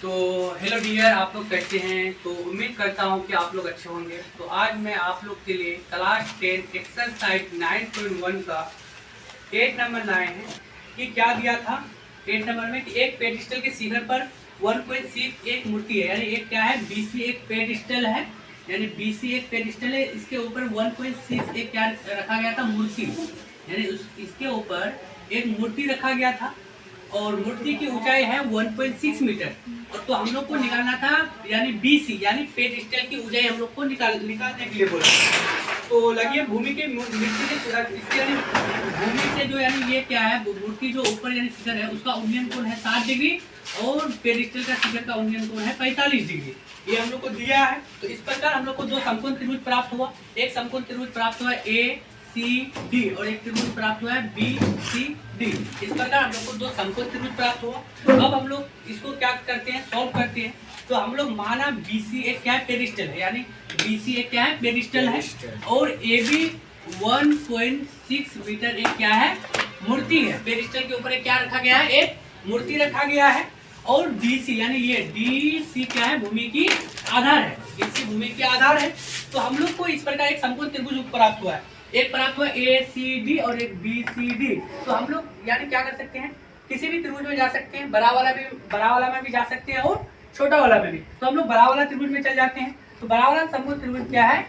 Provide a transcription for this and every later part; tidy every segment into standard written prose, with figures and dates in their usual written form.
तो hello dear, आप लोग कैसे हैं। तो उम्मीद करता हूं कि आप लोग अच्छे होंगे। तो आज मैं आप लोग के लिए क्लास 10 एक्सरसाइज 9.1 का 8 नंबर लाए हैं। कि क्या दिया था 8 नंबर में कि एक पेडिस्टल के शिखर पर 1.6 एक मूर्ति है, यानी एक क्या है, बीसी एक पेडिस्टल है, यानी बीसी एक पेडिस्टल है। इसके ऊपर 1.6 एक क्या रखा गया था, मूर्ति, यानी इसके ऊपर एक मूर्ति रखा गया था और मूर्ति की ऊंचाई है 1.6 मीटर। और तो हम लोग को निकालना था यानी बीसी यानी पेडिस्टल की ऊंचाई हम लोग को निकालने के लिए बोला। तो लगिए भूमि के मिट्टी के यानी भूमि से जो यानी ये क्या है, मूर्ति जो ऊपर यानी शिखर है उसका उन्नयन कोण है 60 डिग्री और पेडिस्टल का शिखर का उन्नयन कोण है 45 डिग्री। ये हम लोग को दिया है। तो इस प्रकार हम लोग को दो समकोण त्रिभुज प्राप्त हुआ। एक समकोण त्रिभुज प्राप्त हुआ ए सी डी और एक त्रिभुज प्राप्त हुआ है बी सी डी। इस प्रकार हम लोग को दो समकोण त्रिभुज प्राप्त हुआ। अब हम लोग इसको क्या करते हैं, सॉल्व करते हैं। तो हम लोग माना बीसी एक क्या है, पेडिस्टल है, यानी बीसी एक क्या है, पेडिस्टल है और ए बी 1.6 मीटर एक क्या है, मूर्ति है। पेडिस्टल के ऊपर एक क्या रखा गया है, एक मूर्ति रखा गया है। और डीसी यानी ये डीसी क्या है, भूमि की आधार है। डीसी भूमि के आधार है। तो हम लोग को इस प्रकार एक समकोण त्रिभुज प्राप्त हुआ है। एक प्राप्त हुआ ए सी डी और एक बी सी डी। तो हम लोग यानी क्या कर सकते हैं, किसी भी त्रिभुज में जा सकते हैं, बड़ा वाला में भी जा सकते हैं और छोटा वाला में भी। तो हम लोग बड़ा वाला त्रिभुज में चल जाते हैं। तो बड़ा वाला समकोण त्रिभुज क्या है,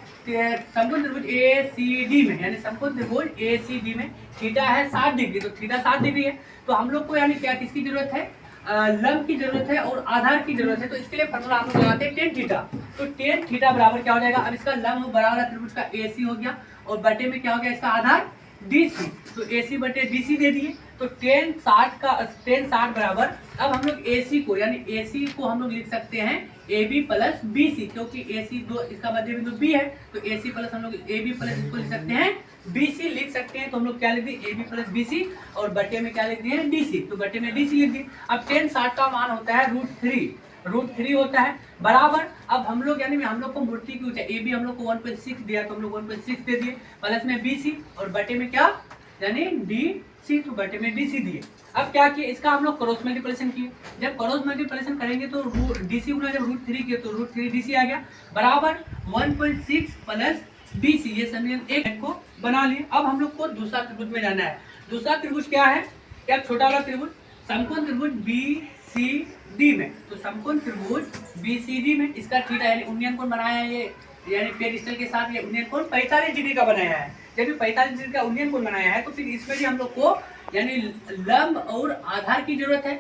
समकोण त्रिभुज ए सी डी में, यानी समकोण त्रिभुज ए सी डी में थीटा है 60 डिग्री। तो थीटा 60 डिग्री है। तो हम लोग को यानी क्या किसकी जरूरत है, लंब की जरूरत है और आधार की जरूरत है। तो इसके लिए फॉर्मूला हम लोग लगाते हैं टेन थीटा। तो टेन थीटा बराबर क्या हो जाएगा, अब इसका लंब बड़ा वाला त्रिभुज का ए सी हो गया और बटे में क्या हो गया, इसका आधार डीसी। तो एसी बटे डीसी दे दिए। तो टेन 60 बराबर, अब हम लोग एसी को यानी एसी को हम लोग लिख सकते हैं A B plus B C, क्योंकि एसी दो इसका मध्य बिंदु बी है। तो एसी प्लस हम लोग ए बी प्लस इसको लिख सकते हैं बी सी लिख सकते हैं। तो हम लोग क्या लिख दिए, A B plus B C और बटे में क्या लिख दिए, डीसी। तो बटे में डीसी लिख दिए। अब टेन 60 का मान होता है √3 होता है बराबर। अब हम लोग यानी हम लोग को मूर्ति की ऊंचाई ए बी हम लोग को 1.6 दिया, तो हम लोग 1.6 दे दिए प्लस में बीसी और बटे में क्या यानी डी सी, तो बटे में डी सी दिए। अब क्या किए, इसका हम लोग क्रॉस मल्टीप्लिकेशन किए। जब क्रॉस मल्टीप्लिकेशन करेंगे तो डी सी गुना जब √3 किए तो √3 डी सी आ गया बराबर 1.6 प्लस डी सी। ये समीकरण एक को बना लिए। अब हम लोग को दूसरा त्रिभुज में जाना है। दूसरा त्रिभुज क्या है, क्या छोटा वाला त्रिभुज समकोण त्रिभुज बी सी डी में। तो समकोण त्रिभुज बी सी डी में इसका थीटा यानी उन्नयन कोण बनाया है, ये यानी पेडिस्टल के साथ ये उन्नयन कोण 45 डिग्री का बनाया है। जब 45 डिग्री का उन्नयन कोण बनाया है तो फिर इसमें भी हम लोग को यानी लंब और आधार की जरूरत है।